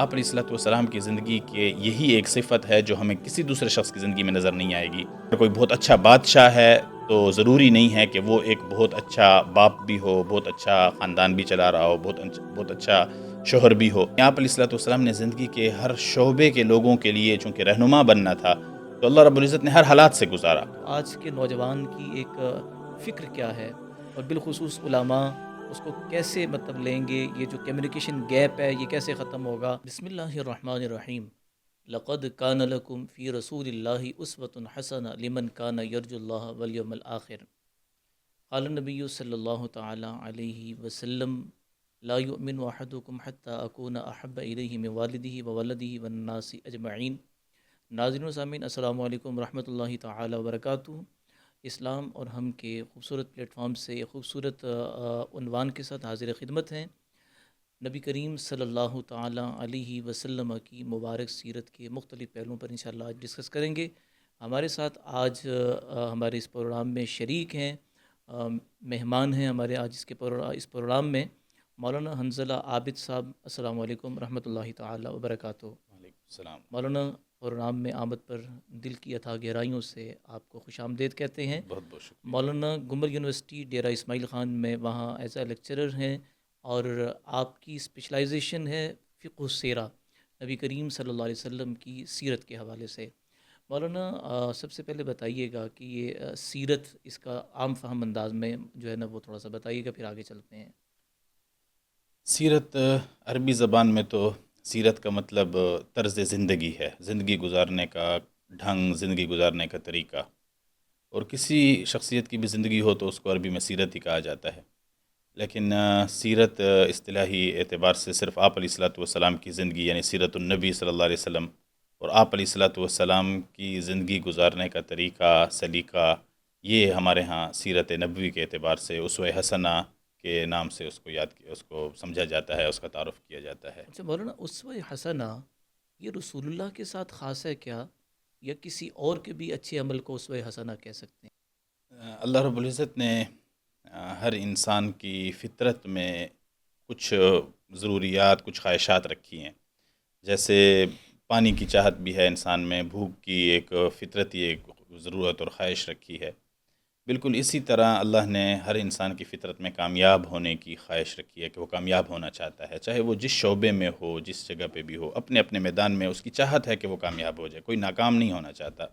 آپ علیہ الصلوۃ والسلام کی زندگی کے یہی ایک صفت ہے جو ہمیں کسی دوسرے شخص کی زندگی میں نظر نہیں آئے گی۔ اگر کوئی بہت اچھا بادشاہ ہے تو ضروری نہیں ہے کہ وہ ایک بہت اچھا باپ بھی ہو، بہت اچھا خاندان بھی چلا رہا ہو، بہت اچھا شوہر بھی ہو۔ آپ علیہ الصلوۃ والسلام نے زندگی کے ہر شعبے کے لوگوں کے لیے چونکہ رہنما بننا تھا، تو اللہ رب العزت نے ہر حالات سے گزارا۔ آج کے نوجوان کی ایک فکر کیا ہے، اور بالخصوص علماء اس کو کیسے لیں گے، یہ جو کمیونیکیشن گیپ ہے یہ کیسے ختم ہوگا؟ بسم اللہ الرحمن الرحیم۔ لقد کان لکم فی رسول اللہ اسوۃ حسنہ لمن کان یرجو اللہ والیوم الآخر۔ قال النبی صلی اللہ تعالی علیہ وسلم لا یؤمن احدکم حتی اکون احب الیہ من والدہ وولدہ والناس اجمعین۔ ناظرین و سامعین، السلام علیکم ورحمۃ اللہ تعالی وبرکاتہ۔ اسلام اور ہم کے خوبصورت پلیٹ فارم سے ایک خوبصورت عنوان کے ساتھ حاضر خدمت ہیں۔ نبی کریم صلی اللہ تعالی علیہ وسلم کی مبارک سیرت کے مختلف پہلوؤں پر انشاءاللہ آج ڈسکس کریں گے۔ ہمارے ساتھ آج ہمارے اس پروگرام میں شریک ہیں، مہمان ہیں ہمارے آج اس پروگرام میں مولانا حنظلہ عابد صاحب۔ السلام علیکم ورحمۃ اللہ تعالی وبرکاتہ۔ وعلیکم السلام۔ مولانا پروگرام میں آمد پر دل کی اتھا گہرائیوں سے آپ کو خوش آمدید کہتے ہیں۔ بہت بہت شکریہ۔ مولانا گنبد یونیورسٹی ڈیرہ اسماعیل خان میں وہاں ایز اے لیکچرر ہیں، اور آپ کی اسپیشلائزیشن ہے فقہ السیرہ، نبی کریم صلی اللہ علیہ وسلم کی سیرت کے حوالے سے۔ مولانا سب سے پہلے بتائیے گا کہ یہ سیرت، اس کا عام فہم انداز میں جو ہے نا وہ تھوڑا سا بتائیے گا، پھر آگے چلتے ہیں۔ سیرت عربی زبان میں تو سیرت کا مطلب طرز زندگی ہے، زندگی گزارنے کا ڈھنگ، زندگی گزارنے کا طریقہ۔ اور کسی شخصیت کی بھی زندگی ہو تو اس کو عربی میں سیرت ہی کہا جاتا ہے۔ لیکن سیرت اصطلاحی اعتبار سے صرف آپ علیہ الصلوۃ والسلام کی زندگی، یعنی سیرت النبی صلی اللہ علیہ وسلم، اور آپ علیہ الصلوۃ والسلام کی زندگی گزارنے کا طریقہ، سلیقہ، یہ ہمارے ہاں سیرت نبوی کے اعتبار سے اسوہ حسنہ کے نام سے اس کو یاد کیا، اس کو سمجھا جاتا ہے، اس کا تعارف کیا جاتا ہے۔ اچھا مولانا، اسوہ حسنہ یہ رسول اللہ کے ساتھ خاص ہے کیا، یا کسی اور کے بھی اچھے عمل کو اسوہ حسنہ کہہ سکتے ہیں؟ اللہ رب العزت نے ہر انسان کی فطرت میں کچھ ضروریات، کچھ خواہشات رکھی ہیں۔ جیسے پانی کی چاہت بھی ہے انسان میں، بھوک کی ایک فطرتی ایک ضرورت اور خواہش رکھی ہے۔ بالکل اسی طرح اللہ نے ہر انسان کی فطرت میں کامیاب ہونے کی خواہش رکھی ہے کہ وہ کامیاب ہونا چاہتا ہے، چاہے وہ جس شعبے میں ہو، جس جگہ پہ بھی ہو، اپنے اپنے میدان میں اس کی چاہت ہے کہ وہ کامیاب ہو جائے، کوئی ناکام نہیں ہونا چاہتا۔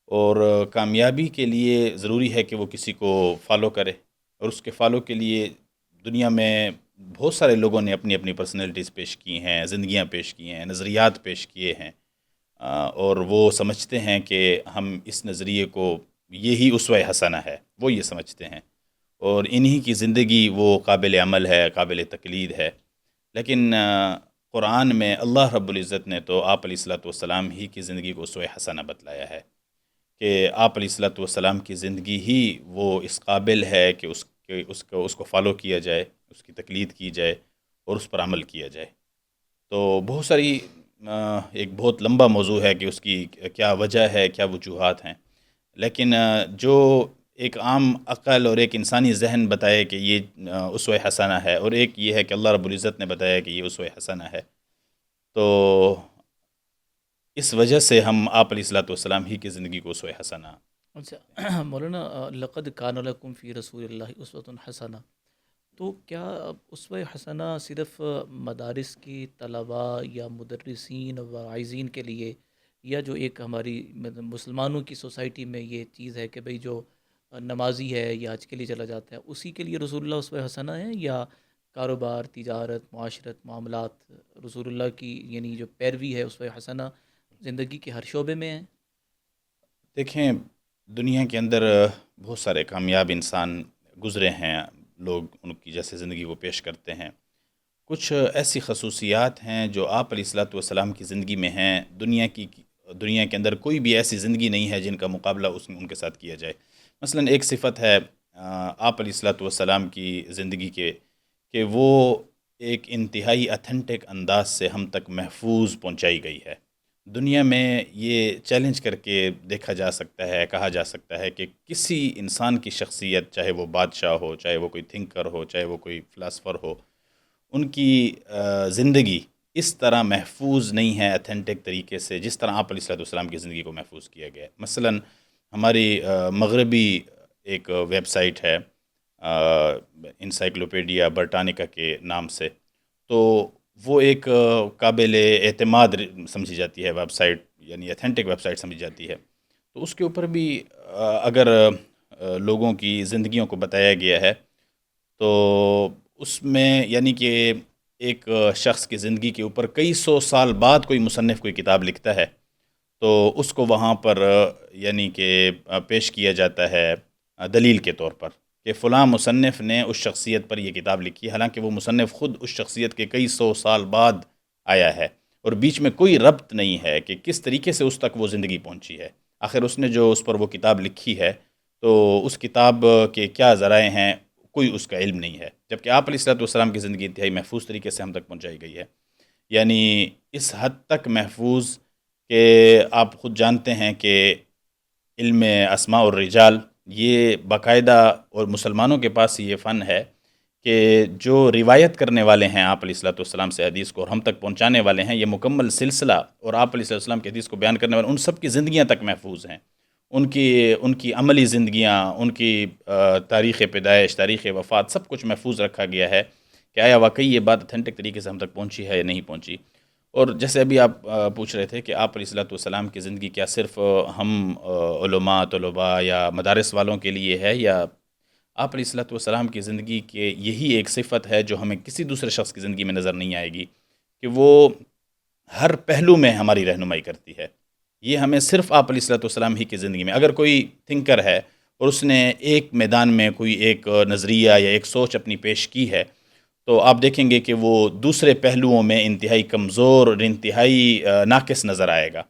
اور کامیابی کے لیے ضروری ہے کہ وہ کسی کو فالو کرے، اور اس کے فالو کے لیے دنیا میں بہت سارے لوگوں نے اپنی اپنی پرسنالٹیز پیش کی ہیں، زندگیاں پیش کی ہیں، نظریات پیش کیے ہیں، اور وہ سمجھتے ہیں کہ ہم اس نظریے کو، یہی اسوہ حسنہ ہے، وہ یہ سمجھتے ہیں، اور انہی کی زندگی وہ قابل عمل ہے، قابل تقلید ہے۔ لیکن قرآن میں اللہ رب العزت نے تو آپ علیہ الصلوۃ والسلام ہی کی زندگی کو اسوہ حسنہ بتلایا ہے، کہ آپ علیہ الصلوۃ والسلام کی زندگی ہی وہ اس قابل ہے کہ اس کو فالو کیا جائے، اس کی تقلید کی جائے اور اس پر عمل کیا جائے۔ تو بہت ساری ایک بہت لمبا موضوع ہے کہ اس کی کیا وجہ ہے، کیا وجوہات ہیں، لیکن جو ایک عام عقل اور ایک انسانی ذہن بتائے کہ یہ اسوہ حسنہ ہے، اور ایک یہ ہے کہ اللہ رب العزت نے بتایا کہ یہ اسوہ حسنہ ہے، تو اس وجہ سے ہم آپ علیہ الصلوۃ والسلام ہی کی زندگی کو اسوہ حسنہ۔ اچھا مولانا، لقد کان لکم فی رسول اللہ اسوۃ حسنہ، تو کیا اسوہ حسنہ صرف مدارس کی طلباء یا مدرسین و واعظین کے لیے، یا جو ایک ہماری مسلمانوں کی سوسائٹی میں یہ چیز ہے کہ بھئی جو نمازی ہے یا حج کے لیے چلا جاتا ہے اسی کے لیے رسول اللہ اسوہ حسنہ ہے، یا کاروبار، تجارت، معاشرت، معاملات رسول اللہ کی یعنی جو پیروی ہے اسوہ حسنہ زندگی کے ہر شعبے میں ہے؟ دیکھیں، دنیا کے اندر بہت سارے کامیاب انسان گزرے ہیں، لوگ ان کی جیسے زندگی کو پیش کرتے ہیں۔ کچھ ایسی خصوصیات ہیں جو آپ علیہ الصلوۃ والسلام کی زندگی میں ہیں، دنیا کے اندر کوئی بھی ایسی زندگی نہیں ہے جن کا مقابلہ ان کے ساتھ کیا جائے۔ مثلا ایک صفت ہے آپ علیہ الصلوۃ والسلام کی زندگی کے، کہ وہ ایک انتہائی اتھینٹک انداز سے ہم تک محفوظ پہنچائی گئی ہے۔ دنیا میں یہ چیلنج کر کے دیکھا جا سکتا ہے، کہا جا سکتا ہے کہ کسی انسان کی شخصیت، چاہے وہ بادشاہ ہو، چاہے وہ کوئی تھنکر ہو، چاہے وہ کوئی فلاسفر ہو، ان کی زندگی اس طرح محفوظ نہیں ہے اتھینٹک طریقے سے جس طرح آپ علیہ السلام کی زندگی کو محفوظ کیا گیا ہے۔ مثلاً ہماری مغربی ایک ویب سائٹ ہے انسائکلوپیڈیا برٹانیکا کے نام سے، تو وہ ایک قابل اعتماد سمجھی جاتی ہے ویب سائٹ، یعنی اتھینٹک ویب سائٹ سمجھی جاتی ہے۔ تو اس کے اوپر بھی اگر لوگوں کی زندگیوں کو بتایا گیا ہے تو اس میں یعنی کہ ایک شخص کی زندگی کے اوپر کئی سو سال بعد کوئی مصنف کوئی کتاب لکھتا ہے تو اس کو وہاں پر یعنی کہ پیش کیا جاتا ہے دلیل کے طور پر کہ فلاں مصنف نے اس شخصیت پر یہ کتاب لکھی، حالانکہ وہ مصنف خود اس شخصیت کے کئی سو سال بعد آیا ہے اور بیچ میں کوئی ربط نہیں ہے کہ کس طریقے سے اس تک وہ زندگی پہنچی ہے۔ آخر اس نے جو اس پر وہ کتاب لکھی ہے تو اس کتاب کے کیا ذرائع ہیں کوئی اس کا علم نہیں ہے، جبکہ آپ علیہ السلام کی زندگی انتہائی محفوظ طریقے سے ہم تک پہنچائی گئی ہے، یعنی اس حد تک محفوظ کہ آپ خود جانتے ہیں کہ علم اسماء الرجال یہ باقاعدہ، اور مسلمانوں کے پاس یہ فن ہے کہ جو روایت کرنے والے ہیں آپ علیہ السلام سے حدیث کو اور ہم تک پہنچانے والے ہیں، یہ مکمل سلسلہ اور آپ علیہ السلام کی حدیث کو بیان کرنے والے ان سب کی زندگیاں تک محفوظ ہیں، ان کی عملی زندگیاں، ان کی تاریخ پیدائش، تاریخ وفات، سب کچھ محفوظ رکھا گیا ہے کہ آیا واقعی یہ بات اتھینٹک طریقے سے ہم تک پہنچی ہے یا نہیں پہنچی۔ اور جیسے ابھی آپ پوچھ رہے تھے کہ آپ علیہ السلام کی زندگی کیا صرف ہم علماء، طلباء یا مدارس والوں کے لیے ہے، یا آپ علیہ السلام کی زندگی کے یہی ایک صفت ہے جو ہمیں کسی دوسرے شخص کی زندگی میں نظر نہیں آئے گی کہ وہ ہر پہلو میں ہماری رہنمائی کرتی ہے۔ یہ ہمیں صرف آپ علیہ السلام ہی کی زندگی میں، اگر کوئی تھنکر ہے اور اس نے ایک میدان میں کوئی ایک نظریہ یا ایک سوچ اپنی پیش کی ہے تو آپ دیکھیں گے کہ وہ دوسرے پہلوؤں میں انتہائی کمزور اور انتہائی ناقص نظر آئے گا۔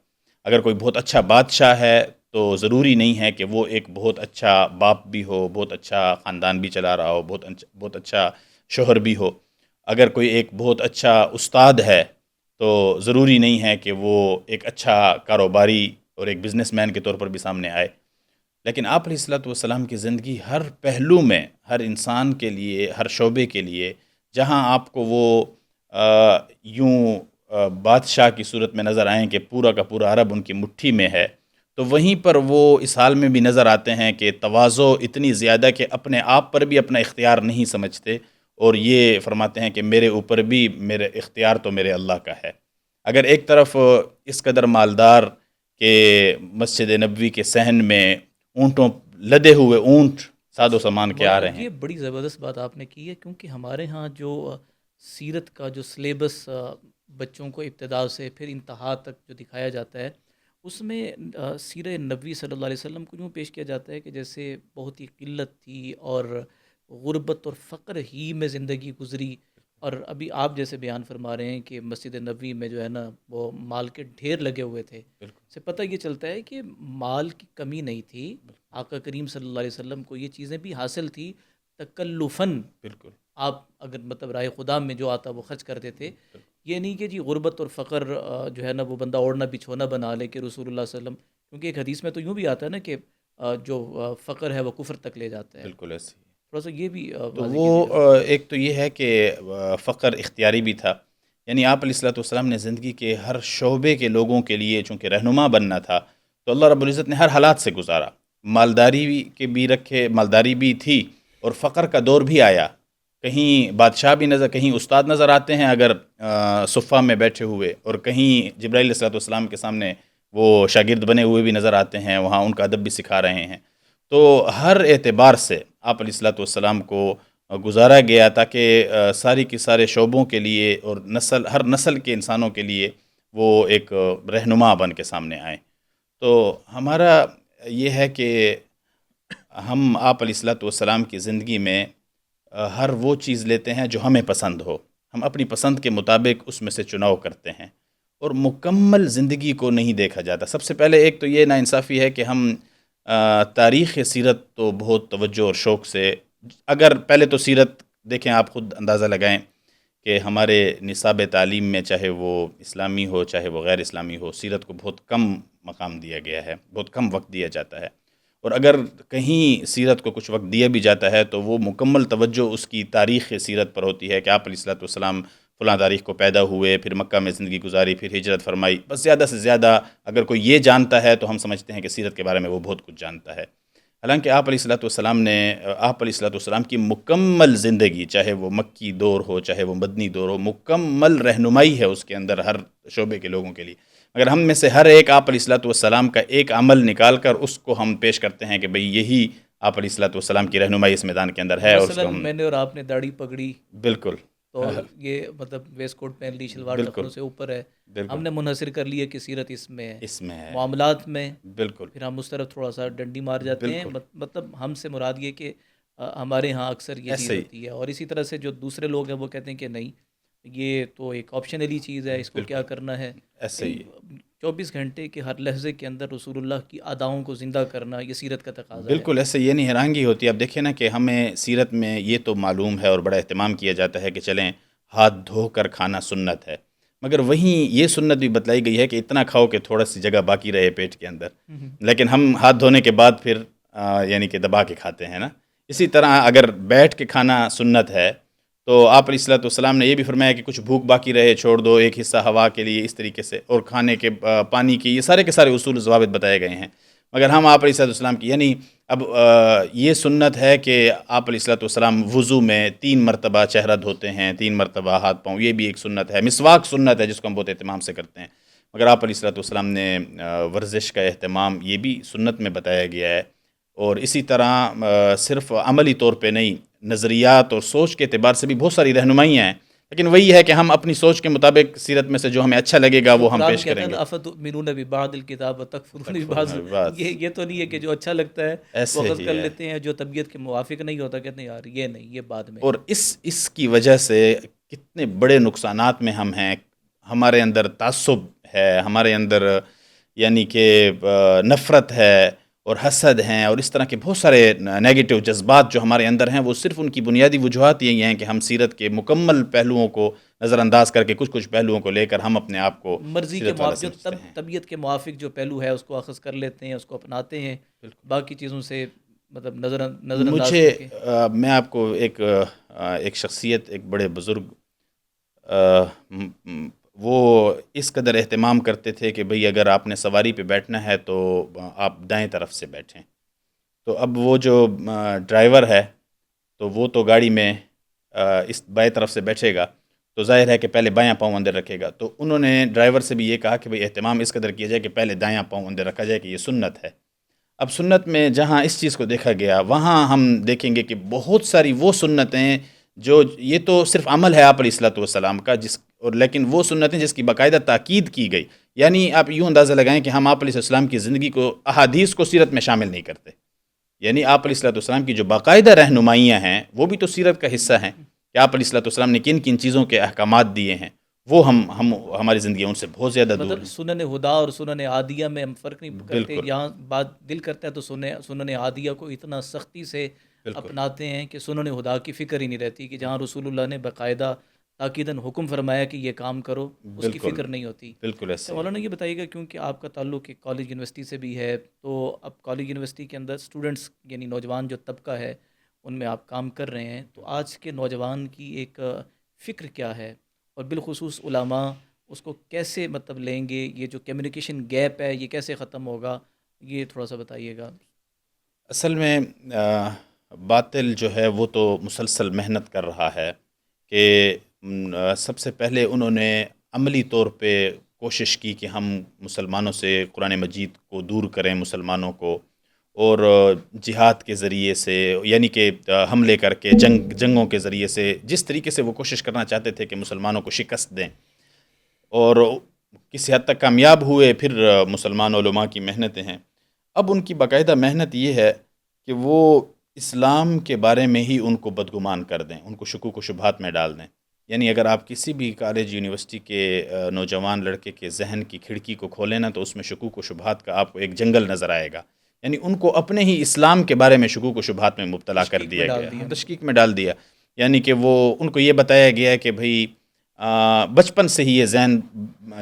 اگر کوئی بہت اچھا بادشاہ ہے تو ضروری نہیں ہے کہ وہ ایک بہت اچھا باپ بھی ہو، بہت اچھا خاندان بھی چلا رہا ہو، بہت اچھا شوہر بھی ہو۔ اگر کوئی ایک بہت اچھا استاد ہے تو ضروری نہیں ہے کہ وہ ایک اچھا کاروباری اور ایک بزنس مین کے طور پر بھی سامنے آئے۔ لیکن آپ علیہ السلام کی زندگی ہر پہلو میں، ہر انسان کے لیے، ہر شعبے کے لیے، جہاں آپ کو وہ یوں بادشاہ کی صورت میں نظر آئیں کہ پورا کا پورا عرب ان کی مٹھی میں ہے، تو وہیں پر وہ اس حال میں بھی نظر آتے ہیں کہ تواضع اتنی زیادہ کہ اپنے آپ پر بھی اپنا اختیار نہیں سمجھتے، اور یہ فرماتے ہیں کہ میرے اوپر بھی میرے اختیار تو میرے اللہ کا ہے۔ اگر ایک طرف اس قدر مالدار کہ مسجد نبوی کے صحن میں اونٹوں لدے ہوئے اونٹ ساد و سامان کے آ رہے ہیں۔ یہ بڑی زبردست بات آپ نے کی ہے، کیونکہ ہمارے ہاں جو سیرت کا جو سلیبس بچوں کو ابتدا سے پھر انتہا تک جو دکھایا جاتا ہے، اس میں سیرہ نبوی صلی اللہ علیہ وسلم کو یوں پیش کیا جاتا ہے کہ جیسے بہت ہی قلت تھی اور غربت اور فقر ہی میں زندگی گزری، اور ابھی آپ جیسے بیان فرما رہے ہیں کہ مسجد نبوی میں جو ہے نا وہ مال کے ڈھیر لگے ہوئے تھے، بالکل سے پتہ یہ چلتا ہے کہ مال کی کمی نہیں تھی۔ آقا کریم صلی اللہ علیہ وسلم کو یہ چیزیں بھی حاصل تھی تکلفاً، بالکل آپ اگر مطلب رائے خدا میں جو آتا وہ خرچ کرتے تھے۔ یہ نہیں کہ جی غربت اور فقر جو ہے نا وہ بندہ اوڑھنا بچھونا بنا لے کہ رسول اللہ صلی اللہ علیہ وسلم، کیونکہ ایک حدیث میں تو یوں بھی آتا ہے نا کہ جو فقر ہے وہ کفر تک لے جاتا ہے۔ بالکل ایسے ہی۔ تھوڑا سا یہ بھی تو واضح وہ کیجیے گا۔ ایک تو یہ ہے کہ فقر اختیاری بھی تھا، یعنی آپ علیہ السلام نے زندگی کے ہر شعبے کے لوگوں کے لیے چونکہ رہنما بننا تھا تو اللہ رب العزت نے ہر حالات سے گزارا، مالداری کے بھی رکھے، مالداری بھی تھی اور فقر کا دور بھی آیا، کہیں بادشاہ بھی نظر، کہیں استاد نظر آتے ہیں اگر صفہ میں بیٹھے ہوئے، اور کہیں جبرائیل علیہ السلام کے سامنے وہ شاگرد بنے ہوئے بھی نظر آتے ہیں، وہاں ان کا ادب بھی سکھا رہے ہیں۔ تو ہر اعتبار سے آپ علیہ السلام کو گزارا گیا تاکہ ساری کی سارے شعبوں کے لیے اور ہر نسل کے انسانوں کے لیے وہ ایک رہنما بن کے سامنے آئیں۔ تو ہمارا یہ ہے کہ ہم آپ علیہ السلام کی زندگی میں ہر وہ چیز لیتے ہیں جو ہمیں پسند ہو، ہم اپنی پسند کے مطابق اس میں سے چناؤ کرتے ہیں اور مکمل زندگی کو نہیں دیکھا جاتا۔ سب سے پہلے ایک تو یہ ناانصافی ہے کہ ہم تاریخ سیرت تو بہت توجہ اور شوق سے، اگر پہلے تو سیرت دیکھیں، آپ خود اندازہ لگائیں کہ ہمارے نصاب تعلیم میں چاہے وہ اسلامی ہو چاہے وہ غیر اسلامی ہو، سیرت کو بہت کم مقام دیا گیا ہے، بہت کم وقت دیا جاتا ہے، اور اگر کہیں سیرت کو کچھ وقت دیا بھی جاتا ہے تو وہ مکمل توجہ اس کی تاریخ سیرت پر ہوتی ہے کہ آپ علیہ السلام فلاں تاریخ کو پیدا ہوئے، پھر مکہ میں زندگی گزاری، پھر ہجرت فرمائی، بس زیادہ سے زیادہ اگر کوئی یہ جانتا ہے تو ہم سمجھتے ہیں کہ سیرت کے بارے میں وہ بہت کچھ جانتا ہے۔ حالانکہ آپ علیہ الصلوۃ والسلام کی مکمل زندگی، چاہے وہ مکی دور ہو چاہے وہ مدنی دور ہو، مکمل رہنمائی ہے اس کے اندر ہر شعبے کے لوگوں کے لیے، مگر ہم میں سے ہر ایک آپ علیہ الصلوۃ والسلام کا ایک عمل نکال کر اس کو ہم پیش کرتے ہیں کہ بھئی یہی آپ علیہ الصلوۃ والسلام کی رہنمائی اس میدان کے اندر ہے، اور اس مثلا کو ہم میں نے اور آپ نے داڑھی پگڑی بالکل تو یہ مطلب ویسٹ کوٹ پہن لی، شلوار بالکل ٹخنوں سے اوپر ہے، ہم بالکل نے منحصر کر لیا کہ سیرت اس میں ہے، اس میں ہے، معاملات میں بالکل پھر ہم اس طرف تھوڑا سا ڈنڈی مار جاتے ہیں، بالکل مطلب ہم سے مراد یہ کہ ہمارے ہاں اکثر یہ چیز ایسے ہی ہوتی ہے، اور اسی طرح سے جو دوسرے لوگ ہیں وہ کہتے ہیں کہ نہیں یہ تو ایک آپشنلی چیز ہے، اس کو کیا بالکل کرنا ہے۔ ایسے ہی ہے۔ 24 گھنٹے کے ہر لحظے کے اندر رسول اللہ کی اداؤں کو زندہ کرنا یہ سیرت کا تقاضا ہے۔ بالکل ایسے، یہ نہیں حیرانگی ہوتی، اب دیکھیں نا کہ ہمیں سیرت میں یہ تو معلوم ہے اور بڑا اہتمام کیا جاتا ہے کہ چلیں ہاتھ دھو کر کھانا سنت ہے، مگر وہیں یہ سنت بھی بتلائی گئی ہے کہ اتنا کھاؤ کہ تھوڑا سی جگہ باقی رہے پیٹ کے اندر، لیکن ہم ہاتھ دھونے کے بعد پھر یعنی کہ دبا کے کھاتے ہیں نا۔ اسی طرح اگر بیٹھ کے کھانا سنت ہے تو آپ علیہ الصلوۃ والسلام نے یہ بھی فرمایا کہ کچھ بھوک باقی رہے چھوڑ دو، ایک حصہ ہوا کے لیے، اس طریقے سے، اور کھانے کے پانی کی، یہ سارے کے سارے اصول و ضوابط بتائے گئے ہیں، مگر ہم آپ علیہ الصلوۃ والسلام کی یعنی اب یہ سنت ہے کہ آپ علیہ الصلوۃ والسلام وضو میں 3 مرتبہ چہرہ دھوتے ہیں، 3 مرتبہ ہاتھ پاؤں، یہ بھی ایک سنت ہے۔ مسواک سنت ہے جس کو ہم بہت اہتمام سے کرتے ہیں، مگر آپ علیہ الصلوۃ والسلام نے ورزش کا اہتمام یہ بھی سنت میں بتایا گیا ہے، اور اسی طرح صرف عملی طور پہ نہیں، نظریات اور سوچ کے اعتبار سے بھی بہت ساری رہنمائیاں ہیں، لیکن وہی ہے کہ ہم اپنی سوچ کے مطابق سیرت میں سے جو ہمیں اچھا لگے گا جو وہ ہم قرآن پیش کہتا کریں ہے گے۔ نا افتؤمنون ببعض الکتاب وتکفرون ببعض، تکفرون ببعض، یہ تو نہیں ہے کہ جو اچھا لگتا ہے وہ ایسے اخذ ہی کر ہے۔ لیتے ہیں، جو طبیعت کے موافق نہیں ہوتا کہتے ہیں یار یہ نہیں، یہ بعد میں۔ اور اس کی وجہ سے کتنے بڑے نقصانات میں ہم ہیں، ہمارے اندر تعصب ہے، ہمارے اندر یعنی کہ نفرت ہے اور حسد ہیں، اور اس طرح کے بہت سارے نیگیٹو جذبات جو ہمارے اندر ہیں، وہ صرف ان کی بنیادی وجوہات یہی ہیں کہ ہم سیرت کے مکمل پہلوؤں کو نظر انداز کر کے کچھ پہلوؤں کو لے کر ہم اپنے آپ کو مرضی کے سیرت والا موافق، جو سمجھتے ہیں۔ طبیعت کے موافق جو پہلو ہے اس کو اخذ کر لیتے ہیں، اس کو اپناتے ہیں، بالکل۔ باقی چیزوں سے مطلب نظر انداز مجھے کر کے۔ میں آپ کو ایک شخصیت، ایک بڑے بزرگ، آ، وہ اس قدر اہتمام کرتے تھے کہ بھئی اگر آپ نے سواری پہ بیٹھنا ہے تو آپ دائیں طرف سے بیٹھیں، تو اب وہ جو ڈرائیور ہے تو وہ تو گاڑی میں اس بائیں طرف سے بیٹھے گا، تو ظاہر ہے کہ پہلے بایاں پاؤں اندر رکھے گا، تو انہوں نے ڈرائیور سے بھی یہ کہا کہ بھئی اہتمام اس قدر کیا جائے کہ پہلے دایاں پاؤں اندر رکھا جائے کہ یہ سنت ہے۔ اب سنت میں جہاں اس چیز کو دیکھا گیا، وہاں ہم دیکھیں گے کہ بہت ساری وہ سنتیں جو، یہ تو صرف عمل ہے آپ علیہ الصلوۃ والسلام کا، لیکن وہ سنتیں جس کی باقاعدہ تاکید کی گئی، یعنی آپ یوں اندازہ لگائیں کہ ہم آپ علیہ السلام کی زندگی کو، احادیث کو سیرت میں شامل نہیں کرتے، یعنی آپ علیہ الصلوۃ والسلام کی جو باقاعدہ رہنمائیاں ہیں وہ بھی تو سیرت کا حصہ ہیں کہ آپ علیہ الصلوۃ والسلام نے کن کن چیزوں کے احکامات دیے ہیں، وہ ہماری زندگی ان سے بہت زیادہ دور مطلب ہیں۔ سنن ہدا اور سنن عادیہ میں ہم فرق نہیں کرتے، بالکل یہاں بات دل کرتا ہے تو سنن عادیہ کو اتنا سختی سے بالکل اپناتے ہیں کہ سنن ہدا کی فکر ہی نہیں رہتی، کہ جہاں رسول اللہ نے باقاعدہ تاکیداً حکم فرمایا کہ یہ کام کرو، اس کی بالکل فکر نہیں ہوتی۔ بالکل اچھا ایسے ہی ہے۔ مولانا یہ بتائیے گا، کیونکہ آپ کا تعلق ایک کالج یونیورسٹی سے بھی ہے، تو اب کالج یونیورسٹی کے اندر اسٹوڈنٹس یعنی نوجوان جو طبقہ ہے ان میں آپ کام کر رہے ہیں، تو آج کے نوجوان کی ایک فکر کیا ہے، اور بالخصوص علماء اس کو کیسے مطلب لیں گے، یہ جو کمیونیکیشن گیپ ہے یہ کیسے ختم ہوگا، یہ تھوڑا سا بتائیے گا۔ اصل میں باطل جو ہے وہ تو مسلسل محنت کر رہا ہے کہ سب سے پہلے انہوں نے عملی طور پہ کوشش کی کہ ہم مسلمانوں سے قرآن مجید کو دور کریں، مسلمانوں کو، اور جہاد کے ذریعے سے، یعنی کہ حملے کر کے، جنگوں کے ذریعے سے، جس طریقے سے وہ کوشش کرنا چاہتے تھے کہ مسلمانوں کو شکست دیں، اور کسی حد تک کامیاب ہوئے۔ پھر مسلمان علماء کی محنتیں ہیں، اب ان کی باقاعدہ محنت یہ ہے کہ وہ اسلام کے بارے میں ہی ان کو بدگمان کر دیں، ان کو شکوک و شبہات میں ڈال دیں۔ یعنی اگر آپ کسی بھی کالج یونیورسٹی کے نوجوان لڑکے کے ذہن کی کھڑکی کو کھولیں نا، تو اس میں شکوک و شبہات کا آپ کو ایک جنگل نظر آئے گا، یعنی ان کو اپنے ہی اسلام کے بارے میں شکوک و شبہات میں مبتلا کر تشکیک میں دیا ڈال گیا، دیا ان کو۔ تشکیک میں ڈال دیا، یعنی کہ وہ ان کو یہ بتایا گیا ہے کہ بھئی بچپن سے ہی یہ ذہن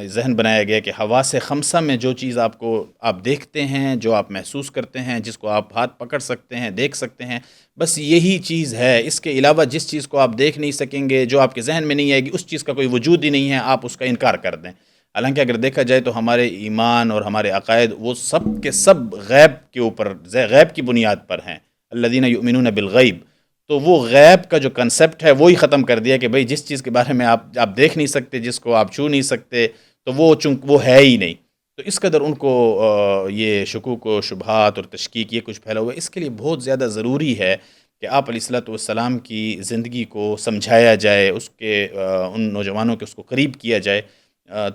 ذہن بنایا گیا کہ حواس خمسہ میں جو چیز آپ دیکھتے ہیں، جو آپ محسوس کرتے ہیں، جس کو آپ ہاتھ پکڑ سکتے ہیں، دیکھ سکتے ہیں، بس یہی چیز ہے. اس کے علاوہ جس چیز کو آپ دیکھ نہیں سکیں گے، جو آپ کے ذہن میں نہیں آئے گی، اس چیز کا کوئی وجود ہی نہیں ہے، آپ اس کا انکار کر دیں. حالانکہ اگر دیکھا جائے تو ہمارے ایمان اور ہمارے عقائد وہ سب کے سب غیب کے اوپر، غیب کی بنیاد پر ہیں. الذین یؤمنون بالغیب. تو وہ غیب کا جو کنسپٹ ہے وہی ختم کر دیا کہ بھئی جس چیز کے بارے میں آپ دیکھ نہیں سکتے، جس کو آپ چھو نہیں سکتے، تو وہ وہ ہے ہی نہیں. تو اس قدر ان کو یہ شکوک و شبہات اور تشکیک یہ کچھ پھیلا ہوا ہے. اس کے لیے بہت زیادہ ضروری ہے کہ آپ علیہ الصلوۃ والسلام کی زندگی کو سمجھایا جائے، اس کے ان نوجوانوں کے اس کو قریب کیا جائے.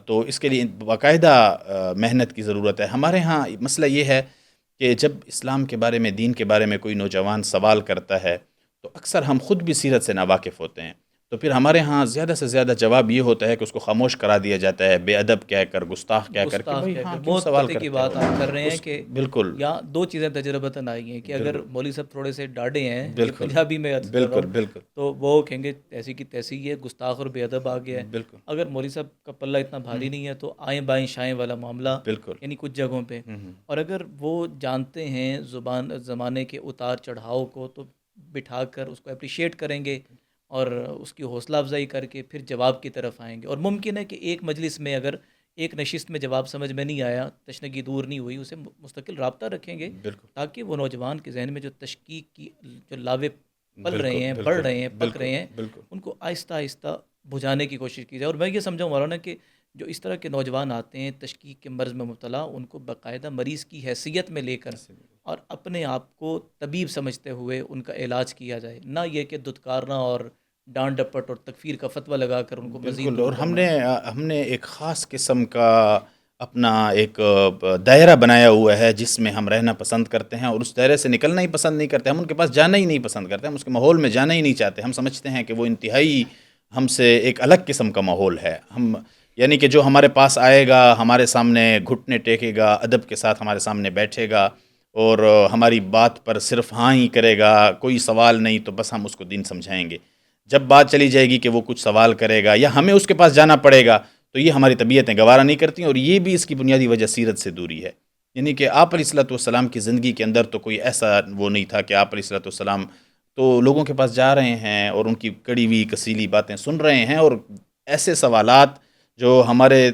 تو اس کے لیے باقاعدہ محنت کی ضرورت ہے. ہمارے ہاں مسئلہ یہ ہے کہ جب اسلام کے بارے میں، دین کے بارے میں کوئی نوجوان سوال کرتا ہے تو اکثر ہم خود بھی سیرت سے ناواقف ہوتے ہیں. تو پھر ہمارے ہاں زیادہ سے زیادہ جواب یہ ہوتا ہے کہ اس کو خاموش کرا دیا جاتا ہے، بے ادب کہہ کر، گستاخ کہہ کر کہ گستاخ بھئی کہہ ہاں کر. کیوں بہت سوال پتے کی کرتے بات ہو. آپ کر رہے ہیں کہ بالکل یہاں دو چیزیں تجربتاً آئی ہیں کہ اگر بالکل مولوی صاحب تھوڑے سے ڈاڈے ہیں، یہ بالکل پنجابی میں عرض کر رہا بالکل ہوں، بالکل تو وہ کہیں گے ایسی کی تیسی ہے، گستاخ اور بے ادب آ گیا ہے. بالکل اگر مولوی صاحب کا پلہ اتنا بھاری نہیں ہے تو آئیں بائیں شائیں والا معاملہ، بالکل. یعنی کچھ جگہوں پہ. اور اگر وہ جانتے ہیں زمانے کے اتار چڑھاؤ کو، تو بٹھا کر اس کو اپریشیٹ کریں گے اور اس کی حوصلہ افزائی کر کے پھر جواب کی طرف آئیں گے. اور ممکن ہے کہ ایک مجلس میں اگر ایک نشست میں جواب سمجھ میں نہیں آیا، تشنگی دور نہیں ہوئی، اسے مستقل رابطہ رکھیں گے بالکل تاکہ وہ نوجوان کے ذہن میں جو تشکیک کی جو لاوے پل رہے بالکل ہیں، بڑھ بالکل رہے ہیں، پک بالکل رہے ہیں، بالکل ان کو آہستہ آہستہ بجھانے کی کوشش کی جائے. اور میں یہ سمجھا مولانا کہ جو اس طرح کے نوجوان آتے ہیں تشکیک کے مرض میں مبتلا، ان کو باقاعدہ مریض کی حیثیت میں لے کر اور اپنے آپ کو طبیب سمجھتے ہوئے ان کا علاج کیا جائے، نہ یہ کہ دھتکارنا اور ڈانٹ ڈپٹ اور تکفیر کا فتویٰ لگا کر ان کو مزید بالکل. دور اور کرنا. ہم نے ایک خاص قسم کا اپنا ایک دائرہ بنایا ہوا ہے جس میں ہم رہنا پسند کرتے ہیں، اور اس دائرے سے نکلنا ہی پسند نہیں کرتے. ہم ان کے پاس جانا ہی نہیں پسند کرتے، ہم اس کے ماحول میں جانا ہی نہیں چاہتے. ہم سمجھتے ہیں کہ وہ انتہائی ہم سے ایک الگ قسم کا ماحول ہے. یعنی کہ جو ہمارے پاس آئے گا، ہمارے سامنے گھٹنے ٹیکے گا، ادب کے ساتھ ہمارے سامنے بیٹھے گا اور ہماری بات پر صرف ہاں ہی کرے گا، کوئی سوال نہیں، تو بس ہم اس کو دین سمجھائیں گے. جب بات چلی جائے گی کہ وہ کچھ سوال کرے گا یا ہمیں اس کے پاس جانا پڑے گا، تو یہ ہماری طبیعتیں گوارا نہیں کرتی. اور یہ بھی اس کی بنیادی وجہ سیرت سے دوری ہے. یعنی کہ آپ علیہ الصلوۃ والسلام کی زندگی کے اندر تو کوئی ایسا وہ نہیں تھا کہ آپ علیہ الصلوۃ والسلام تو لوگوں کے پاس جا رہے ہیں اور ان کی کڑی ہوئی کسیلی باتیں سن رہے ہیں، اور ایسے سوالات جو ہمارے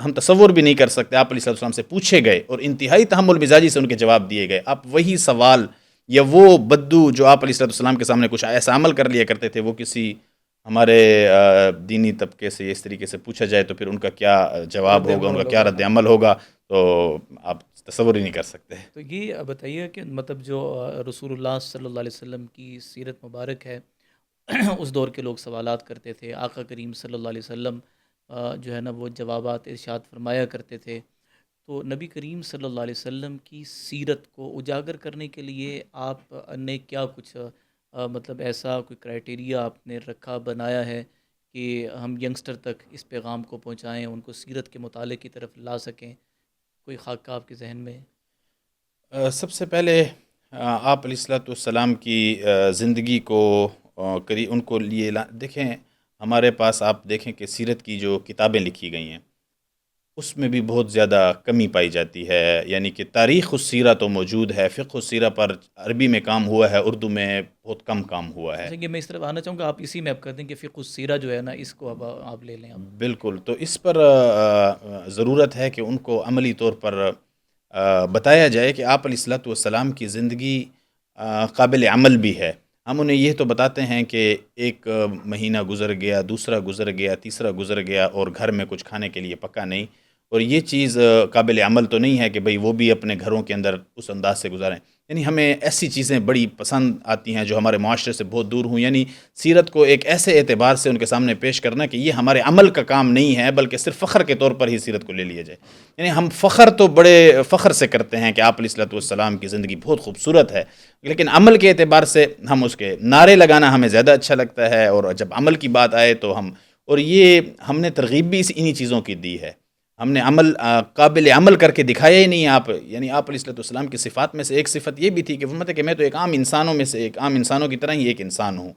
ہم تصور بھی نہیں کر سکتے آپ علیہ الصلوۃ والسلام سے پوچھے گئے اور انتہائی تحمل مزاجی سے ان کے جواب دیے گئے. آپ وہی سوال یا وہ بدو جو آپ علیہ الصلوۃ والسلام کے سامنے کچھ ایسا عمل کر لیا کرتے تھے، وہ کسی ہمارے دینی طبقے سے اس طریقے سے پوچھا جائے تو پھر ان کا کیا جواب رد ہوگا، ان کا عمل کیا ہوگا. رد عمل ہوگا، تو آپ تصور ہی نہیں کر سکتے. تو یہ بتائیے کہ مطلب جو رسول اللہ صلی اللہ علیہ وسلم کی سیرت مبارک ہے، اس دور کے لوگ سوالات کرتے تھے، آقا کریم صلی اللہ علیہ وسلم جو ہے نا وہ جوابات ارشاد فرمایا کرتے تھے. تو نبی کریم صلی اللہ علیہ وسلم کی سیرت کو اجاگر کرنے کے لیے آپ نے کیا کچھ مطلب ایسا کوئی کرائٹیریا آپ نے رکھا، بنایا ہے کہ ہم ینگسٹر تک اس پیغام کو پہنچائیں، ان کو سیرت کے مطالعے کی طرف لا سکیں؟ کوئی خاکہ آپ کے ذہن میں؟ سب سے پہلے آپ علیہ الصلوۃ والسلام کی زندگی کو ان کو لیے دیکھیں. ہمارے پاس آپ دیکھیں کہ سیرت کی جو کتابیں لکھی گئی ہیں اس میں بھی بہت زیادہ کمی پائی جاتی ہے. یعنی کہ تاریخ السیرہ تو موجود ہے، فقہ السیرہ پر عربی میں کام ہوا ہے، اردو میں بہت کم کام ہوا ہے. اچھا، یہ میں اس طرف آنا چاہوں گا، آپ اسی میں آپ کر دیں کہ فقہ السیرہ جو ہے نا اس کو اب آپ لے لیں. اب بالکل. تو اس پر ضرورت ہے کہ ان کو عملی طور پر بتایا جائے کہ آپ علیہ الصلوۃ والسلام کی زندگی قابل عمل بھی ہے. ہم انہیں یہ تو بتاتے ہیں کہ ایک مہینہ گزر گیا، دوسرا گزر گیا، تیسرا گزر گیا اور گھر میں کچھ کھانے کے لیے پکا نہیں، اور یہ چیز قابل عمل تو نہیں ہے کہ بھئی وہ بھی اپنے گھروں کے اندر اس انداز سے گزاریں. یعنی ہمیں ایسی چیزیں بڑی پسند آتی ہیں جو ہمارے معاشرے سے بہت دور ہوں. یعنی سیرت کو ایک ایسے اعتبار سے ان کے سامنے پیش کرنا کہ یہ ہمارے عمل کا کام نہیں ہے، بلکہ صرف فخر کے طور پر ہی سیرت کو لے لیا جائے. یعنی ہم فخر تو بڑے فخر سے کرتے ہیں کہ آپ علیہ الصلوۃ والسلام کی زندگی بہت خوبصورت ہے، لیکن عمل کے اعتبار سے ہم اس کے نعرے لگانا ہمیں زیادہ اچھا لگتا ہے، اور جب عمل کی بات آئے تو اور یہ ہم نے ترغیب بھی انہی چیزوں کی دی ہے. ہم نے عمل قابل عمل کر کے دکھایا ہی نہیں. یعنی آپ علیہ الصلوۃ والسلام کی صفات میں سے ایک صفت یہ بھی تھی کہ فرماتے کہ میں تو ایک عام انسانوں میں سے ایک عام انسانوں کی طرح ہی ایک انسان ہوں.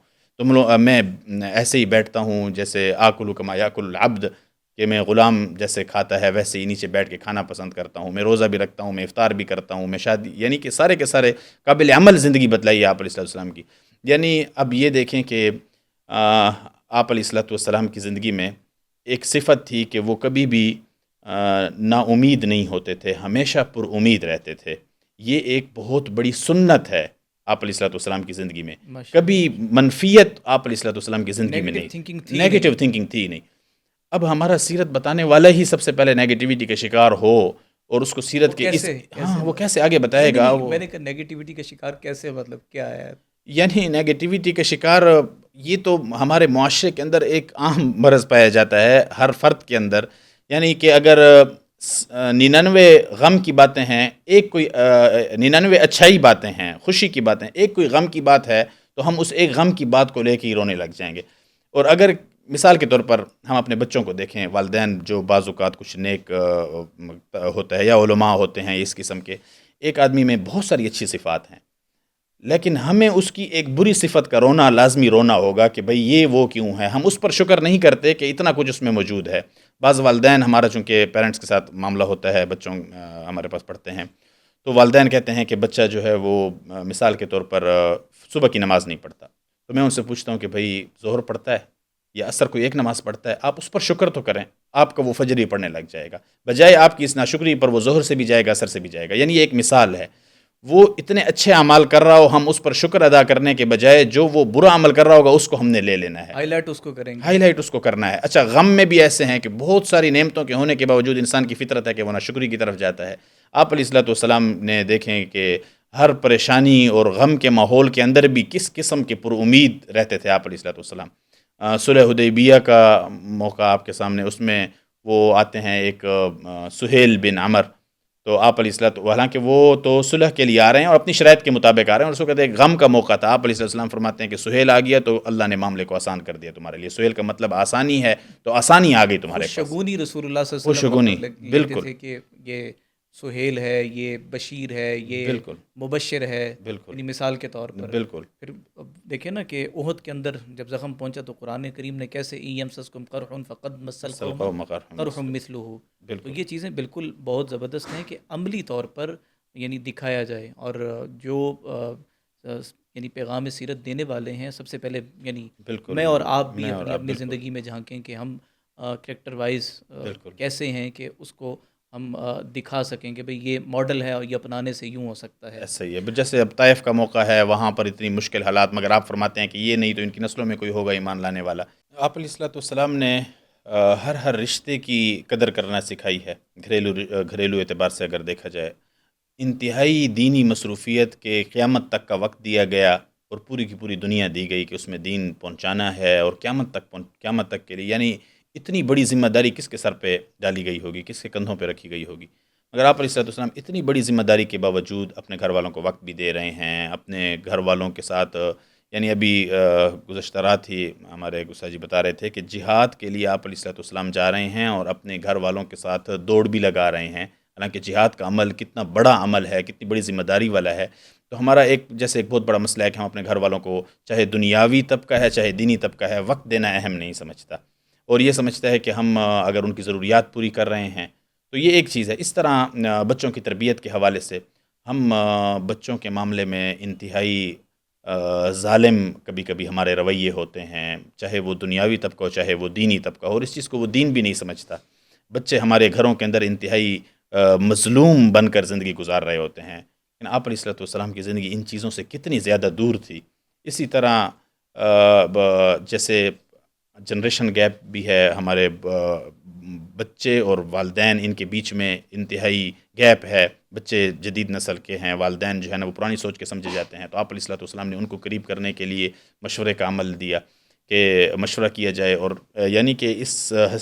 میں ایسے ہی بیٹھتا ہوں جیسے آکل کما یاکل العبد. کہ میں غلام جیسے کھاتا ہے ویسے ہی نیچے بیٹھ کے کھانا پسند کرتا ہوں، میں روزہ بھی رکھتا ہوں، میں افطار بھی کرتا ہوں، میں شادی، یعنی کہ سارے کے سارے قابل عمل زندگی بتلائی ہے آپ علیہ السلام کی. یعنی اب یہ دیکھیں کہ آپ علیہ السلام کی زندگی میں ایک صفت تھی کہ وہ کبھی بھی نا امید نہیں ہوتے تھے، ہمیشہ پر امید رہتے تھے. یہ ایک بہت بڑی سنت ہے آپ علیہ السلام کی زندگی میں. ماشاء کبھی منفیت آپ علیہ السلام کی اللہ، زندگی میں نیگیٹو نہیں، تھنکنگ تھی ہی نیگیٹو نہیں. تھنکنگ تھی نہیں. اب ہمارا سیرت بتانے والا ہی سب سے پہلے نیگیٹیوٹی کا شکار ہو اور اس کو وہ سیرت کے اس کیسے کیسے وہ کیسے آگے نہیں بتائے نہیں گا نہیں، وہ. میں نے کہا نیگیٹیوٹی کا شکار کیسے، مطلب کیا ہے؟ یعنی نیگیٹیوٹی کا شکار یہ تو ہمارے معاشرے کے اندر ایک عام مرض پایا جاتا ہے ہر فرد کے اندر. یعنی کہ اگر 99 غم کی باتیں ہیں، ایک کوئی 99 اچھائی باتیں ہیں، خوشی کی باتیں، ایک کوئی غم کی بات ہے تو ہم اس ایک غم کی بات کو لے کے ہی رونے لگ جائیں گے. اور اگر مثال کے طور پر ہم اپنے بچوں کو دیکھیں، والدین جو بعض اوقات کچھ نیک ہوتا ہے یا علماء ہوتے ہیں اس قسم کے، ایک آدمی میں بہت ساری اچھی صفات ہیں لیکن ہمیں اس کی ایک بری صفت کا رونا لازمی رونا ہوگا کہ بھئی یہ وہ کیوں ہے. ہم اس پر شکر نہیں کرتے کہ اتنا کچھ اس میں موجود ہے. بعض والدین ہمارا چونکہ پیرنٹس کے ساتھ معاملہ ہوتا ہے، بچوں ہمارے پاس پڑھتے ہیں تو والدین کہتے ہیں کہ بچہ جو ہے وہ مثال کے طور پر صبح کی نماز نہیں پڑھتا. تو میں ان سے پوچھتا ہوں کہ بھئی ظہر پڑھتا ہے یا عصر کوئی ایک نماز پڑھتا ہے؟ آپ اس پر شکر تو کریں، آپ کا وہ فجر ہی پڑھنے لگ جائے گا، بجائے آپ کی اس ناشکری پر وہ ظہر سے بھی جائے گا، عصر سے بھی جائے گا. یعنی یہ ایک مثال ہے. وہ اتنے اچھے اعمال کر رہا ہو، ہم اس پر شکر ادا کرنے کے بجائے جو وہ برا عمل کر رہا ہوگا اس کو ہم نے لے لینا ہے، ہائی لائٹ اس کو کریں گے. ہائی لائٹ اس کو کرنا ہے. اچھا، غم میں بھی ایسے ہیں کہ بہت ساری نعمتوں کے ہونے کے باوجود انسان کی فطرت ہے کہ وہ ناشکری کی طرف جاتا ہے. آپ علیہ السلام نے دیکھیں کہ ہر پریشانی اور غم کے ماحول کے اندر بھی کس قسم کے پر امید رہتے تھے آپ علیہ السلام. صلح حدیبیہ کا موقع آپ کے سامنے، اس میں وہ آتے ہیں ایک سہیل بن عمر. تو آپ علیہ السلام، حالانکہ وہ تو صلح کے لیے آ رہے ہیں اور اپنی شرائط کے مطابق آ رہے ہیں، اور اس وقت ایک غم کا موقع تھا. آپ علیہ السلام فرماتے ہیں کہ سہیل آ گیا تو اللہ نے معاملے کو آسان کر دیا تمہارے لیے. سہیل کا مطلب آسانی ہے، تو آسانی آ گئی تمہارے خوش پاس. شگونی رسول اللہ صلی اللہ خوش علیہ وسلم شگونی، مطلب لیتے بالکل تھے کہ یہ سہیل ہے، یہ بشیر ہے، یہ بالکل مبشر ہے، بالکل یعنی مثال کے طور پر. بالکل پھر اب دیکھیں نا کہ احد کے اندر جب زخم پہنچا تو قرآن کریم نے کیسے یمسسکم قرح فقد مس مسل القوم قوم قرح قرح مثلہ. مثلہ. تو بالکل یہ چیزیں بالکل بہت زبردست ہیں کہ عملی طور پر یعنی دکھایا جائے. اور جو یعنی پیغام سیرت دینے والے ہیں، سب سے پہلے یعنی بالکل میں اور آپ میں بھی اور اپنی آپ اپنی بالکل زندگی میں جھانکیں کہ ہم کریکٹر وائز بالکل کیسے ہیں کہ اس کو ہم دکھا سکیں کہ بھئی یہ ماڈل ہے اور یہ اپنانے سے یوں ہو سکتا ہے. ایسا ہی ہے. جیسے اب طائف کا موقع ہے، وہاں پر اتنی مشکل حالات، مگر آپ فرماتے ہیں کہ یہ نہیں تو ان کی نسلوں میں کوئی ہوگا ایمان لانے والا. آپ علیہ السلام نے ہر رشتے کی قدر کرنا سکھائی ہے. گھریلو اعتبار سے اگر دیکھا جائے، انتہائی دینی مصروفیت کے قیامت تک کا وقت دیا گیا اور پوری کی پوری دنیا دی گئی کہ اس میں دین پہنچانا ہے اور قیامت تک کے لیے. یعنی اتنی بڑی ذمہ داری کس کے سر پہ ڈالی گئی ہوگی، کس کے کندھوں پہ رکھی گئی ہوگی. مگر آپ علیہ السلام اتنی بڑی ذمہ داری کے باوجود اپنے گھر والوں کو وقت بھی دے رہے ہیں، اپنے گھر والوں کے ساتھ. یعنی ابھی گزشتہ رات ہی ہمارے گسا جی بتا رہے تھے کہ جہاد کے لیے آپ علیہ السلام جا رہے ہیں اور اپنے گھر والوں کے ساتھ دوڑ بھی لگا رہے ہیں. حالانکہ جہاد کا عمل کتنا بڑا عمل ہے، کتنی بڑی ذمہ داری والا ہے. تو ہمارا ایک بہت بڑا مسئلہ ہے کہ ہم اپنے گھر والوں کو، چاہے دنیاوی طبقہ ہے چاہے دینی طبقہ ہے، وقت دینا اہم نہیں سمجھتا، اور یہ سمجھتا ہے کہ ہم اگر ان کی ضروریات پوری کر رہے ہیں تو یہ ایک چیز ہے. اس طرح بچوں کی تربیت کے حوالے سے ہم بچوں کے معاملے میں انتہائی ظالم کبھی کبھی ہمارے رویے ہوتے ہیں، چاہے وہ دنیاوی طبقہ ہو چاہے وہ دینی طبقہ ہو، اور اس چیز کو وہ دین بھی نہیں سمجھتا. بچے ہمارے گھروں کے اندر انتہائی مظلوم بن کر زندگی گزار رہے ہوتے ہیں. لیکن آپ علیہ السلام کی زندگی ان چیزوں سے کتنی زیادہ دور تھی. اسی طرح جیسے جنریشن گیپ بھی ہے، ہمارے بچے اور والدین ان کے بیچ میں انتہائی گیپ ہے. بچے جدید نسل کے ہیں، والدین جو ہے نا وہ پرانی سوچ کے سمجھے جاتے ہیں. تو آپ علیہ السلام نے ان کو قریب کرنے کے لیے مشورے کا عمل دیا کہ مشورہ کیا جائے، اور یعنی کہ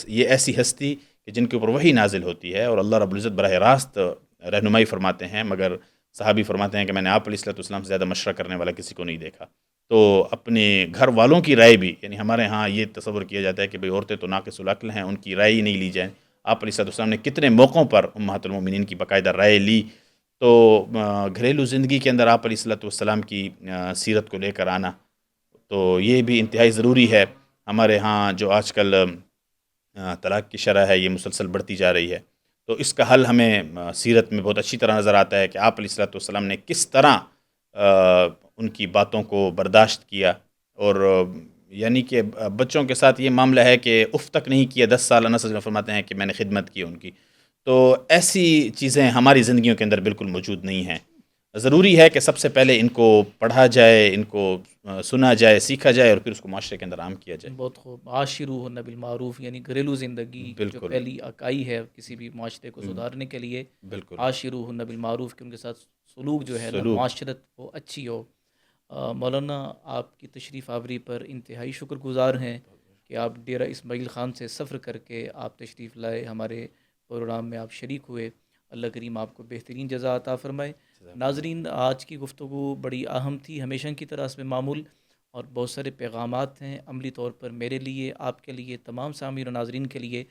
یہ ایسی ہستی کہ جن کے اوپر وحی نازل ہوتی ہے اور اللہ رب العزت براہ راست رہنمائی فرماتے ہیں. مگر صحابی فرماتے ہیں کہ میں نے آپ علیہ السلام سے زیادہ مشورہ کرنے والا کسی کو نہیں دیکھا. تو اپنے گھر والوں کی رائے بھی، یعنی ہمارے ہاں یہ تصور کیا جاتا ہے کہ بھئی عورتیں تو ناقص العقل ہیں، ان کی رائے ہی نہیں لی جائے. آپ علیہ السلام نے کتنے موقعوں پر امہات المومنین کی باقاعدہ رائے لی. تو گھریلو زندگی کے اندر آپ علیہ السلام کی سیرت کو لے کر آنا تو یہ بھی انتہائی ضروری ہے. ہمارے ہاں جو آج کل طلاق کی شرح ہے یہ مسلسل بڑھتی جا رہی ہے، تو اس کا حل ہمیں سیرت میں بہت اچھی طرح نظر آتا ہے کہ آپ علیہ الصلوۃ والسلام نے کس طرح ان کی باتوں کو برداشت کیا، اور یعنی کہ بچوں کے ساتھ یہ معاملہ ہے کہ اف تک نہیں کیا، 10 سال انس رضی اللہ عنہ فرماتے ہیں کہ میں نے خدمت کی ان کی. تو ایسی چیزیں ہماری زندگیوں کے اندر بالکل موجود نہیں ہیں. ضروری ہے کہ سب سے پہلے ان کو پڑھا جائے، ان کو سنا جائے، سیکھا جائے، اور پھر اس کو معاشرے کے اندر عام کیا جائے. بہت خوب. عاشروہن بالمعروف، یعنی گھریلو زندگی کی جو بالکل پہلی اکائی ہے کسی بھی معاشرے کو سدھارنے کے لیے، بالکل عاشروہن بالمعروف، کہ ان کے ساتھ سلوک جو ہے نا، سلوک. معاشرت وہ اچھی ہو. مولانا آپ کی تشریف آوری پر انتہائی شکر گزار ہیں کہ آپ ڈیرہ اسماعیل خان سے سفر کر کے آپ تشریف لائے، ہمارے پروگرام میں آپ شریک ہوئے. اللہ کریم آپ کو بہترین جزا عطا فرمائے. ناظرین، آج کی گفتگو بڑی اہم تھی، ہمیشہ کی طرح اس میں معمول، اور بہت سارے پیغامات ہیں عملی طور پر میرے لیے، آپ کے لیے، تمام سامعین و ناظرین کے لیے،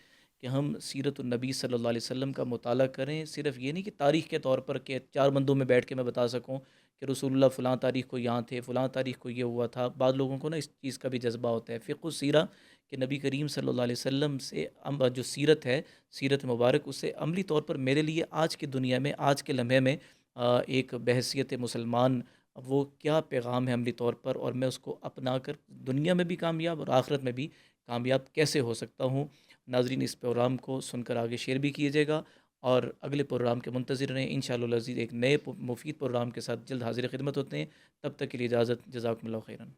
کہ ہم سیرت النبی صلی اللہ علیہ وسلم کا مطالعہ کریں. صرف یہ نہیں کہ تاریخ کے طور پر کہ 4 بندوں میں بیٹھ کے میں بتا سکوں کہ رسول اللہ فلاں تاریخ کو یہاں تھے، فلاں تاریخ کو یہ ہوا تھا. بعض لوگوں کو نا اس چیز کا بھی جذبہ ہوتا ہے، فقہ السیرہ، کہ نبی کریم صلی اللہ علیہ وسلم سے جو سیرت ہے، سیرت مبارک، اس سے عملی طور پر میرے لیے آج کی دنیا میں، آج کے لمحے میں ایک بحیثیت مسلمان وہ کیا پیغام ہے عملی طور پر، اور میں اس کو اپنا کر دنیا میں بھی کامیاب اور آخرت میں بھی کامیاب کیسے ہو سکتا ہوں. ناظرین، اس پروگرام کو سن کر آگے شیئر بھی کیجیے گا، اور اگلے پروگرام کے منتظر رہیں. انشاءاللہ العزیز ایک نئے مفید پروگرام کے ساتھ جلد حاضر خدمت ہوتے ہیں. تب تک کے لیے اجازت. جزاکم اللہ خیرا.